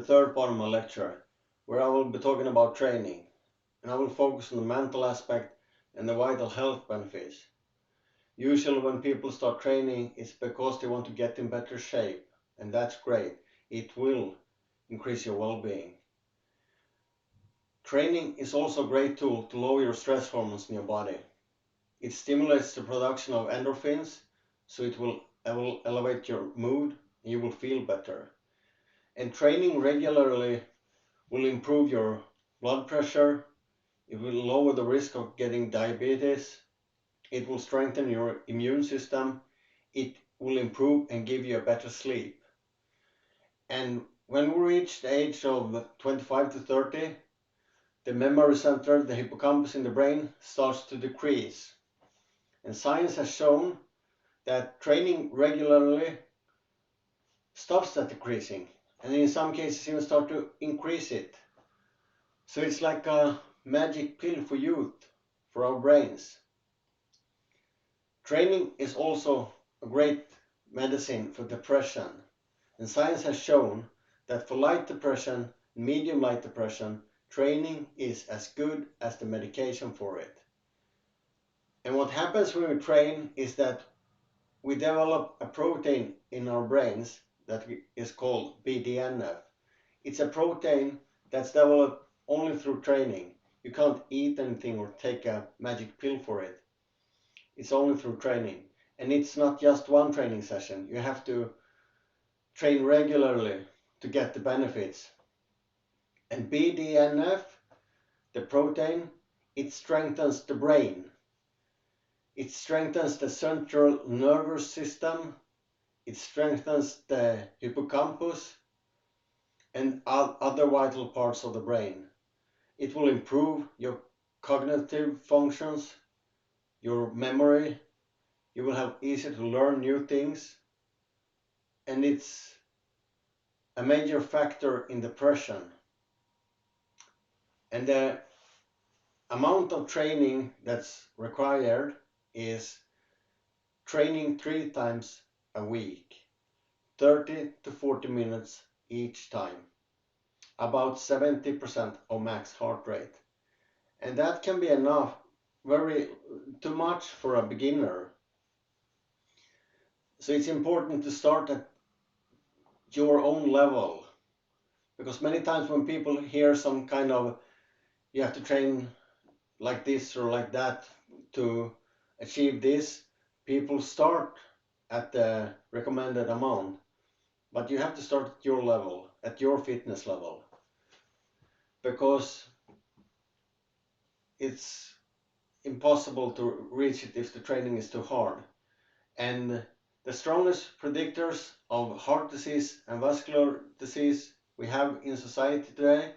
the third part of my lecture, where I will be talking about training, and I will focus on the mental aspect and the vital health benefits. Usually when people start training, it's because they want to get in better shape, and that's great. It will increase your well-being. Training is also a great tool to lower your stress hormones in your body. It stimulates the production of endorphins, so it will elevate your mood and you will feel better. And training regularly will improve your blood pressure, it will lower the risk of getting diabetes, it will strengthen your immune system, it will improve and give you a better sleep. And when we reach the age of 25 to 30, the memory center, the hippocampus in the brain, starts to decrease. And science has shown that training regularly stops that decreasing, and in some cases even start to increase it. So it's like a magic pill for youth, for our brains. Training is also a great medicine for depression, and science has shown that for light depression, medium light depression, training is as good as the medication for it. And what happens when we train is that we develop a protein in our brains that is called BDNF. It's a protein that's developed only through training. You can't eat anything or take a magic pill for it. It's only through training. And it's not just one training session. You have to train regularly to get the benefits. And BDNF, the protein, it strengthens the brain. It strengthens the central nervous system. It strengthens the hippocampus and other vital parts of the brain. It will improve your cognitive functions, your memory. You will have easier to learn new things. And it's a major factor in depression. And the amount of training that's required is training 3 times a week, 30 to 40 minutes each time, about 70% of max heart rate. And that can be enough, too much for a beginner. So it's important to start at your own level, because many times when people hear some kind of, you have to train like this or like that to achieve this, people start at the recommended amount, but you have to start at your level, at your fitness level, because it's impossible to reach it if the training is too hard. And the strongest predictors of heart disease and vascular disease we have in society today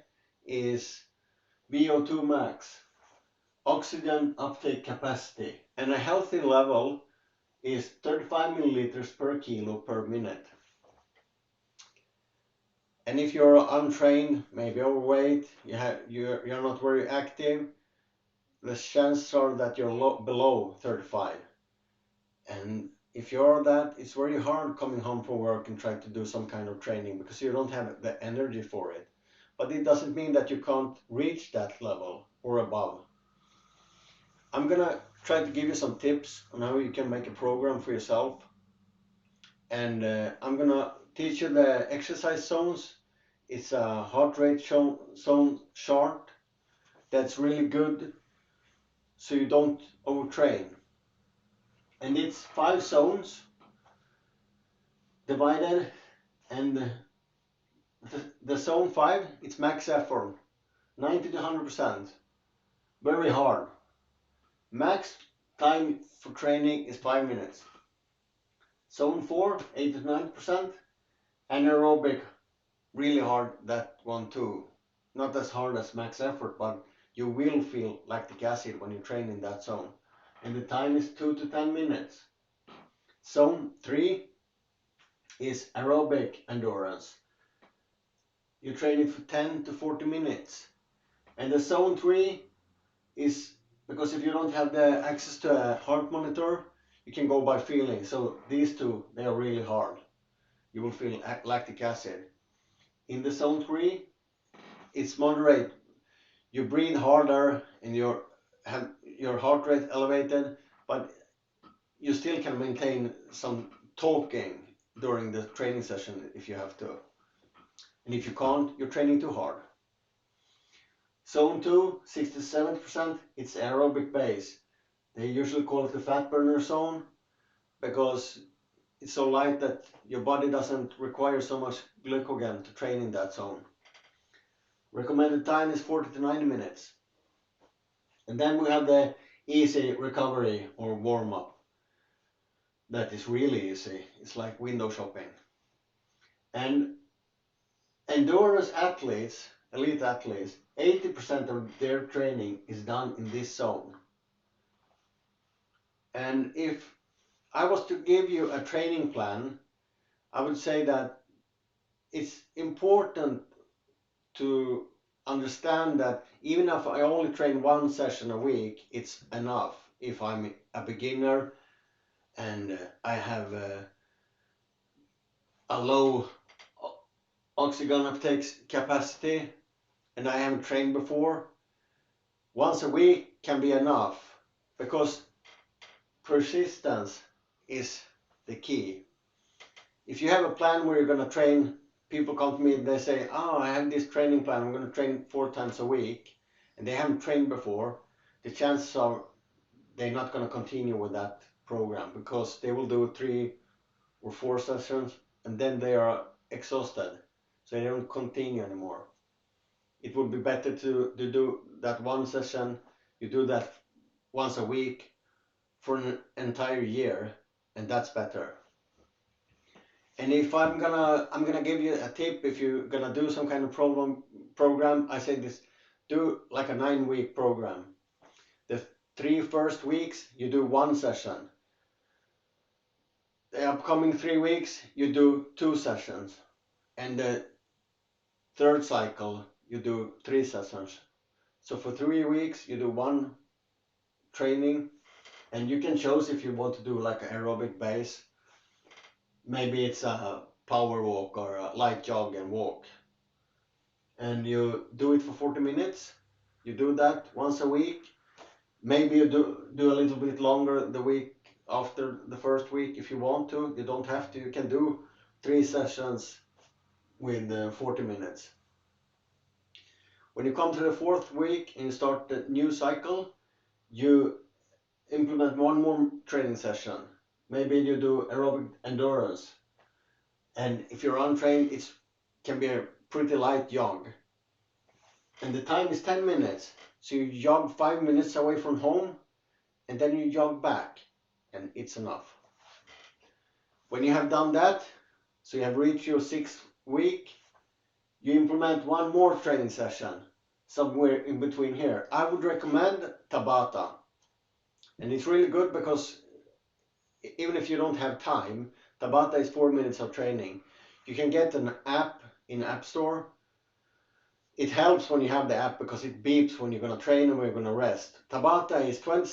is VO2 max, oxygen uptake capacity, and a healthy level is 35 milliliters per kilo per minute. And if you're untrained, maybe overweight, you're not very active, the chances are that you're below 35. And if you're that, it's very hard coming home from work and trying to do some kind of training because you don't have the energy for it. But it doesn't mean that you can't reach that level or above. I'm gonna try to give you some tips on how you can make a program for yourself. And I'm gonna teach you the exercise zones. It's a heart rate zone chart that's really good so you don't overtrain. And it's 5 zones divided, and the zone 5, it's max effort, 90 to 100%, very hard. Max time for training is 5 minutes. Zone 4, 8 to 9%, anaerobic, really hard, that one too. Not as hard as max effort, but you will feel lactic acid when you train in that zone. And the time is 2 to 10 minutes. Zone 3 is aerobic endurance. You train it for 10 to 40 minutes. And the zone 3 is, because if you don't have the access to a heart monitor, you can go by feeling. So these two, they are really hard. You will feel lactic acid. In the zone 3, it's moderate. You breathe harder and have your heart rate elevated, but you still can maintain some talking during the training session if you have to. And if you can't, you're training too hard. Zone 2, 60-70%, it's aerobic base. They usually call it the fat burner zone because it's so light that your body doesn't require so much glycogen to train in that zone. Recommended time is 40 to 90 minutes. And then we have the easy recovery or warm-up. That is really easy. It's like window shopping. And endurance athletes, elite athletes, 80% of their training is done in this zone. And if I was to give you a training plan, I would say that it's important to understand that even if I only train one session a week, it's enough. If I'm a beginner and I have a low oxygen uptake capacity and I haven't trained before, once a week can be enough because persistence is the key. If you have a plan where you're going to train, people come to me and they say, oh, I have this training plan, I'm going to train 4 times a week, and they haven't trained before, the chances are they're not going to continue with that program because they will do 3 or 4 sessions and then they are exhausted, so they don't continue anymore. It would be better to do that one session, you do that once a week for an entire year, and that's better. And if I'm gonna give you a tip, if you're gonna do some kind of program, I say this: do like a 9-week program. The 3 first weeks you do 1 session. The upcoming 3 weeks you do 2 sessions, and the 3rd cycle you do 3 sessions. So for 3 weeks you do 1 training, and you can choose if you want to do like an aerobic base. Maybe it's a power walk or a light jog and walk. And you do it for 40 minutes. You do that once a week. Maybe you do a little bit longer the week after the first week if you want to. You don't have to. You can do 3 sessions with 40 minutes. When you come to the 4th week and you start the new cycle, you implement 1 more training session. Maybe you do aerobic endurance. And if you're untrained, it can be a pretty light jog. And the time is 10 minutes. So you jog 5 minutes away from home and then you jog back, and it's enough. When you have done that, so you have reached your 6th week, you implement 1 more training session somewhere in between here. I would recommend Tabata. And it's really good because even if you don't have time, Tabata is 4 minutes of training. You can get an app in App Store. It helps when you have the app because it beeps when you're going to train and when you're going to rest. Tabata is 20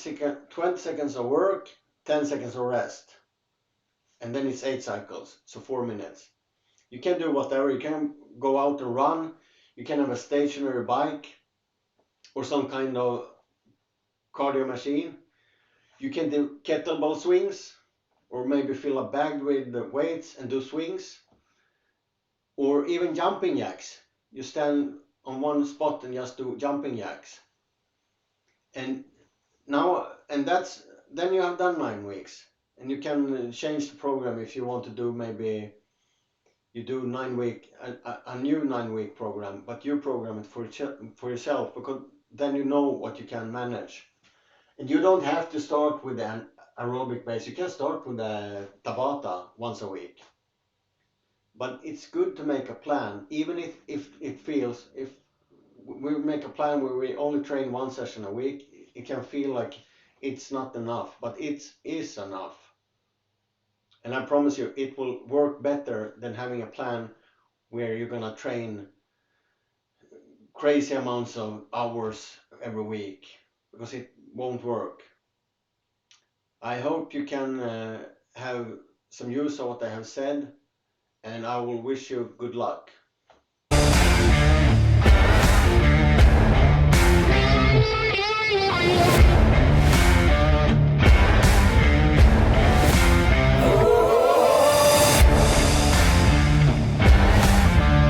seconds of work, 10 seconds of rest. And then it's 8 cycles, so 4 minutes. You can do whatever. You can go out and run. You can have a stationary bike or some kind of cardio machine. You can do kettlebell swings or maybe fill a bag with the weights and do swings. Or even jumping jacks. You stand on one spot and just do jumping jacks. And then you have done 9 weeks, and you can change the program if you want to do. Maybe you do a new 9-week program, but you program it for yourself because then you know what you can manage. And you don't have to start with an aerobic base. You can start with a Tabata once a week. But it's good to make a plan, even if it feels, if we make a plan where we only train 1 session a week, it can feel like it's not enough, but it is enough. And I promise you, it will work better than having a plan where you're gonna train crazy amounts of hours every week, because it won't work. I hope you can have some use of what I have said, and I will wish you good luck.